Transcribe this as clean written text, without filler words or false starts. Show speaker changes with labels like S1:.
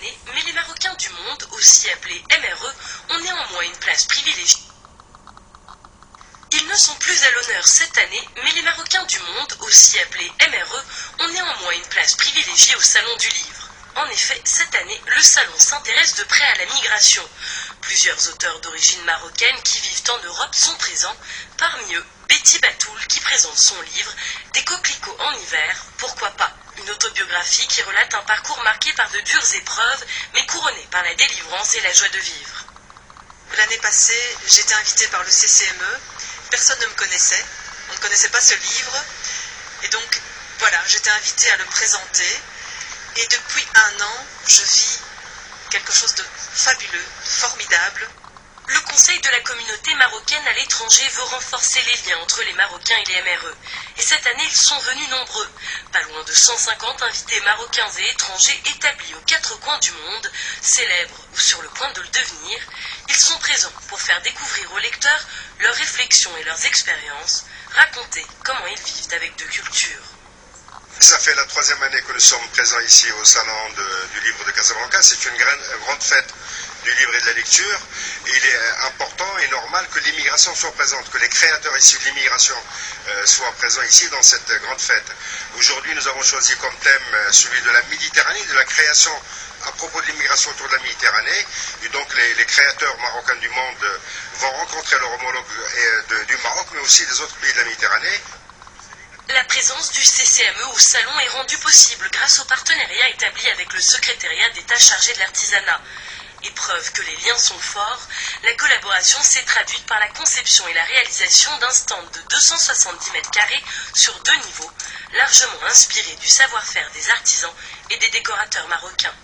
S1: année, mais les Marocains du monde, aussi appelés MRE, ont néanmoins une place privilégiée. Ils ne sont plus à l'honneur cette année, mais les Marocains du monde, aussi appelés MRE, ont néanmoins une place privilégiée au Salon du Livre. En effet, cette année, le salon s'intéresse de près à la migration. Plusieurs auteurs d'origine marocaine qui vivent en Europe sont présents, parmi eux Betty Batoul qui présente son livre « Des coquelicots en hiver, pourquoi pas ?» Une autobiographie qui relate un parcours marqué par de dures épreuves, mais couronné par la délivrance et la joie de vivre.
S2: L'année passée, j'étais invitée par le CCME. Personne ne me connaissait, on ne connaissait pas ce livre. Et donc, voilà, j'étais invitée à le présenter. Et depuis 1 an, je vis quelque chose de fabuleux, formidable.
S1: Le Conseil de la communauté marocaine à l'étranger veut renforcer les liens entre les Marocains et les MRE. Et cette année, ils sont venus nombreux. Pas loin de 150 invités marocains et étrangers établis aux 4 coins du monde, célèbres ou sur le point de le devenir. Ils sont présents pour faire découvrir aux lecteurs leurs réflexions et leurs expériences, raconter comment ils vivent avec de culture.
S3: Ça fait la 3e année que nous sommes présents ici au Salon du Livre de Casablanca. C'est une grande fête du livre et de la lecture. Et il est important et normal que l'immigration soit présente, que les créateurs issus de l'immigration soient présents ici dans cette grande fête. Aujourd'hui, nous avons choisi comme thème celui de la Méditerranée, de la création à propos de l'immigration autour de la Méditerranée. Et donc les créateurs marocains du monde vont rencontrer leurs homologues du Maroc, mais aussi des autres pays de la Méditerranée.
S1: La présence du CCME au salon est rendue possible grâce au partenariat établi avec le secrétariat d'État chargé de l'artisanat. Et preuve que les liens sont forts, la collaboration s'est traduite par la conception et la réalisation d'un stand de 270 mètres carrés sur 2 niveaux, largement inspiré du savoir-faire des artisans et des décorateurs marocains.